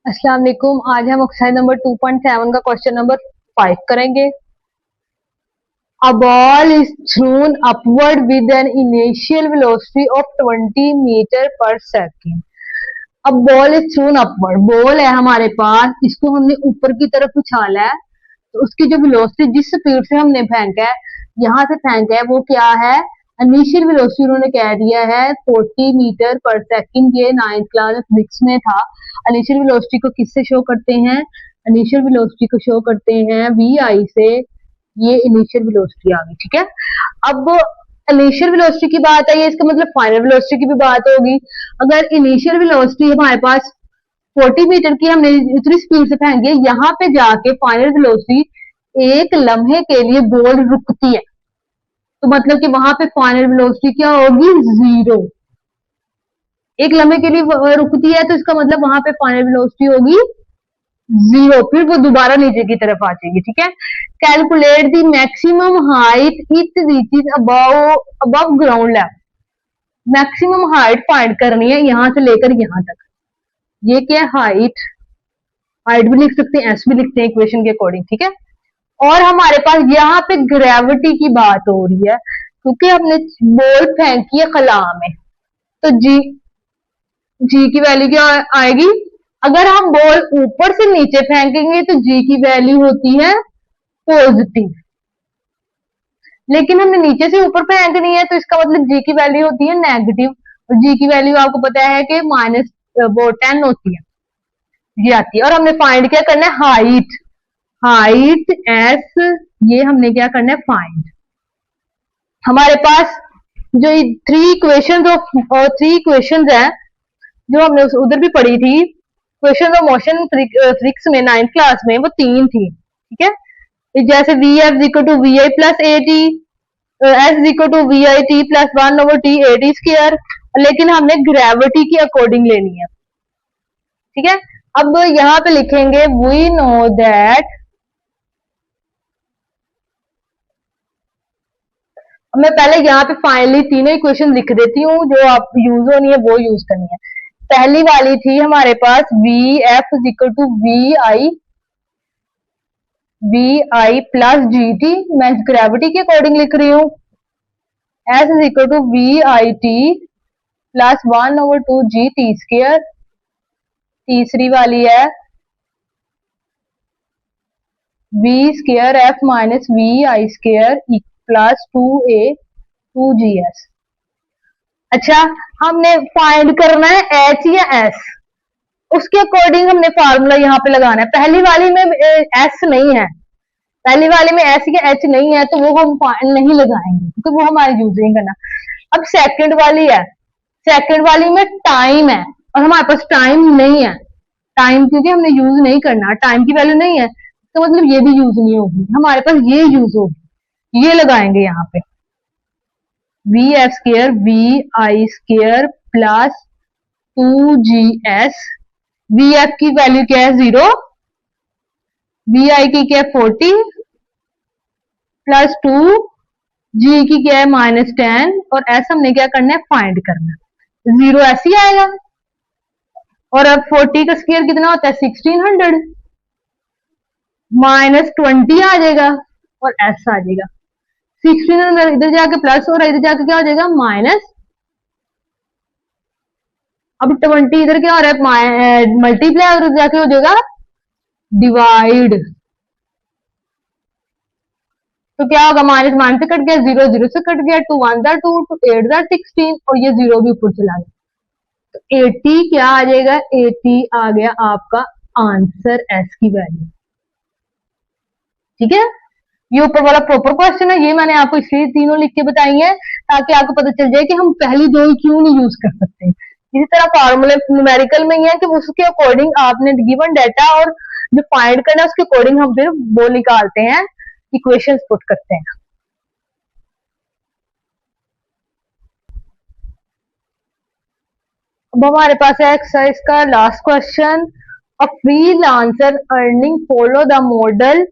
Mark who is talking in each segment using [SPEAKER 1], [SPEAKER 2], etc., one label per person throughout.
[SPEAKER 1] अस्सलाम वालेकुम। आज हम एक्सरसाइज नंबर 2.7 का क्वेश्चन नंबर 5 करेंगे। A ball is thrown upward with an initial velocity of 20 metre पर सेकेंड। अब ball is throne upward, ball है हमारे पास, इसको हमने ऊपर की तरफ उछाला है, तो उसकी जो वेलोसिटी जिस स्पीड से हमने फेंका है, यहाँ से फेंका है, वो क्या है? इनिशियल वेलोसिटी उन्होंने कह दिया है 40 मीटर पर सेकंड। ये 9th क्लास फिजिक्स में था। इनिशियल वेलोसिटी को किससे शो करते हैं? इनिशियल वेलोसिटी को शो करते हैं वी आई से। ये इनिशियल वेलोसिटी आ गई, ठीक है। अब इनिशियल वेलोसिटी की बात आई है, इसका मतलब फाइनल वेलोसिटी की भी बात होगी। अगर इनिशियल वेलोसिटी हमारे पास 40 मीटर की हमने इतनी स्पीड से फेंकी है, यहाँ पे जाके फाइनल वेलोसिटी एक लम्हे के लिए बॉल रुकती है, तो मतलब कि वहां पे फाइनल वेलोसिटी क्या होगी? 0। एक लम्हे के लिए रुकती है, तो इसका मतलब वहां पे फाइनल वेलोसिटी होगी 0, फिर वो दोबारा नीचे की तरफ आ जाएगी, ठीक है। Calculate the maximum height it reaches above ground level. Maximum height find करनी है यहां से लेकर यहां तक। ये क्या है? हाइट भी लिख सकते हैं, एस भी लिखते हैं इक्वेशन के अकॉर्डिंग, ठीक है। और हमारे पास यहाँ पे ग्रेविटी की बात हो रही है, क्योंकि हमने बॉल फेंकी है खला में, तो जी की वैल्यू क्या आएगी? अगर हम बॉल ऊपर से नीचे फेंकेंगे तो जी की वैल्यू होती है पॉजिटिव, लेकिन हमने नीचे से ऊपर फेंकनी है, तो इसका मतलब जी की वैल्यू होती है नेगेटिव। और जी की वैल्यू आपको पता है कि माइनस 10 होती है, ये आती है। और हमने फाइंड क्या करना है? हाइट एस, ये हमने क्या करना है? फाइंड। हमारे पास जो 3 इक्वेशन है, जो हमने उधर भी पढ़ी थी, क्वेश्चन ऑफ मोशन फिजिक्स में 9th क्लास में, वो 3 थी, ठीक है। जैसे V F equal to V I plus A T, S equal to V I T plus 1/t A T square, लेकिन हमने ग्रेविटी की अकॉर्डिंग लेनी है, ठीक है। अब यहाँ पे लिखेंगे वी नो दैट, मैं पहले यहाँ पे फाइनली तीनों इक्वेशन लिख देती हूँ, जो आप यूज होनी है वो यूज करनी है। पहली वाली थी हमारे पास V F equal to V I plus G T, मैं ग्रेविटी के अकॉर्डिंग लिख रही हूँ। S is equal to V I T plus 1/2 G T square. तीसरी वाली है V square F minus V I square plus 2a/2gs। अच्छा, हमने फाइंड करना है एच या एस, उसके अकॉर्डिंग हमने फार्मूला यहाँ पे लगाना है। पहली वाली में एस नहीं है, पहली वाली में एस या एच नहीं है, तो वो हम नहीं लगाएंगे, क्योंकि वो हमारे यूज नहीं करना। अब सेकंड वाली है, सेकंड वाली में टाइम है, और हमारे पास टाइम नहीं है। टाइम क्योंकि हमने यूज नहीं करना, टाइम की वैल्यू नहीं है, तो मतलब ये भी यूज नहीं होगी, हमारे पास ये यूज होगी, ये लगाएंगे यहाँ पे V F square V I square plus 2gs। V F की वैल्यू क्या है? 0। वी आई की क्या है? 40 प्लस 2, जी की क्या है? -10, और एस हमने क्या करना है? फाइंड करना है। 0 ऐसे ही आएगा, और अब 40 का स्क्वायर कितना होता है? 1600, -20 आ जाएगा, और एस आ जाएगा। 1600 इधर जाके प्लस हो रहा है, इधर जाके क्या हो जाएगा? माइनस। अब 20 इधर क्या हो रहा है? मल्टीप्लाई, और जाके हो जाएगा डिवाइड। तो क्या होगा? माइनस माइनस से कट गया, 0 0 से कट गया, 2 1 2 2 8 16, और ये 0 भी ऊपर चला गया, तो 80 क्या आ जाएगा? 80 आ गया आपका आंसर, एस की वैल्यू, ठीक है। ये ऊपर वाला प्रॉपर क्वेश्चन है, ये मैंने आपको इसलिए तीनों लिख के बताई है, ताकि आपको पता चल जाए कि हम पहली दो ही क्यों नहीं यूज कर सकते। इसी तरह फॉर्मूले न्यूमेरिकल में ही है कि उसके अकॉर्डिंग आपने गिवन डाटा और जो फाइंड करना है उसके अकॉर्डिंग हम फिर वो निकालते हैं, इक्वेशंस पुट करते हैं। अब हमारे पास है एक्सरसाइज का last question. A freelancer earning follow the model.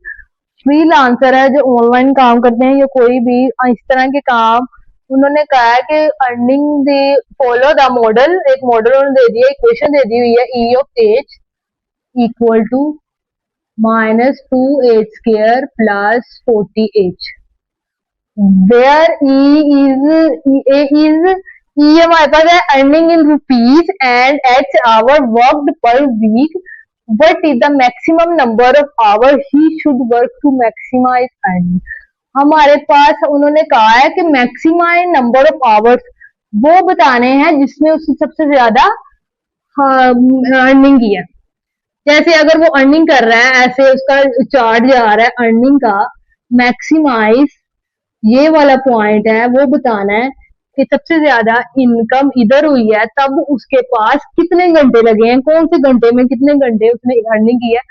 [SPEAKER 1] Freelancer है जो ऑनलाइन काम करते हैं, या कोई भी इस तरह के काम, उन्होंने कहा है कि earning they follow the model, एक मॉडल उन्होंने दे दिया, इक्वेशन दे दी हुई है E of H equal to -2h² plus 40h, where E हमारे पास है earning in rupees and H hour worked per week, what is the maximum number of hour he should work to maximize earning. हमारे पास उन्होंने कहा है कि maximise number of hours वो बताने हैं जिसमें उसकी सबसे ज्यादा अर्निंग की है। जैसे अगर वो अर्निंग कर रहा है, ऐसे उसका चार्ट जा रहा है अर्निंग का, मैक्सिमाइज ये वाला पॉइंट है, वो बताना है कि सबसे ज्यादा इनकम इधर हुई है तब उसके पास कितने घंटे लगे हैं, कौन से घंटे में कितने घंटे उसने अर्निंग की है,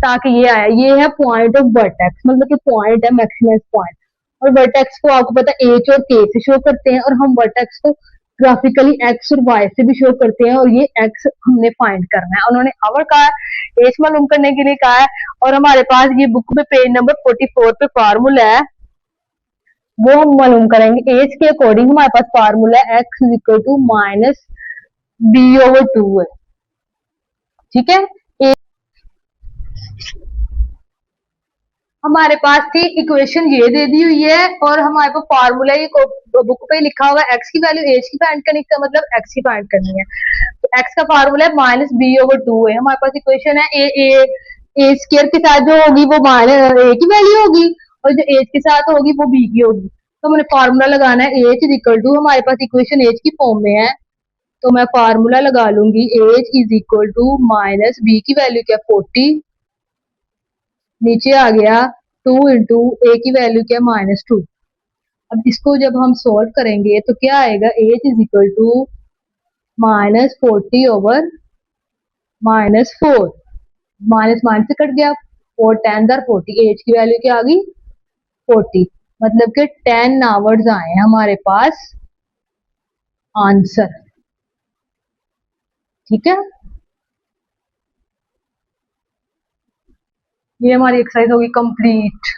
[SPEAKER 1] ताकि ये आया। ये है पॉइंट ऑफ वर्टेक्स, मतलब कि पॉइंट है मैक्सिमम पॉइंट। और वर्टेक्स को आपको पता है एच और के से शो करते हैं, और हम वर्टेक्स को ग्राफिकली एक्स और वाई से भी शो करते हैं, और ये एक्स हमने फाइंड करना है। उन्होंने आवर कहा है, एज मालूम करने के लिए कहा है, और हमारे पास ये बुक में पेज नंबर 44 पे फार्मूला है, वो हम मालूम करेंगे। एज के अकॉर्डिंग हमारे पास formula X is equal to -b/2 है, ठीक है। हमारे पास थी इक्वेशन ये दे दी हुई है, और हमारे पास फार्मूला ये बुक पे लिखा हुआ है, एक्स की वैल्यू एज की फाइंड करने का मतलब एक्स की फाइंड करनी है, तो एक्स का फार्मूला है -b/2 है। हमारे पास इक्वेशन है ए स्क्वायर के साथ जो होगी वो ए की वैल्यू होगी, और जो एज के साथ होगी वो बी की होगी। तो मैंने फार्मूला लगाना है एज इज इक्वल टू, हमारे पास इक्वेशन एज की फॉर्म में है, तो मैं फार्मूला लगा लूंगी x is equal to minus B की वैल्यू क्या 40, नीचे आ गया 2 इंटू ए की वैल्यू क्या -2। अब इसको जब हम सॉल्व करेंगे तो क्या आएगा, x is equal to -40/-4, minus minus से कट गया, 4 10 40, एज की वैल्यू क्या आ गई 40, मतलब कि 10 आवर्स आए हैं हमारे पास आंसर, ठीक है। ये हमारी एक्सरसाइज होगी कंप्लीट।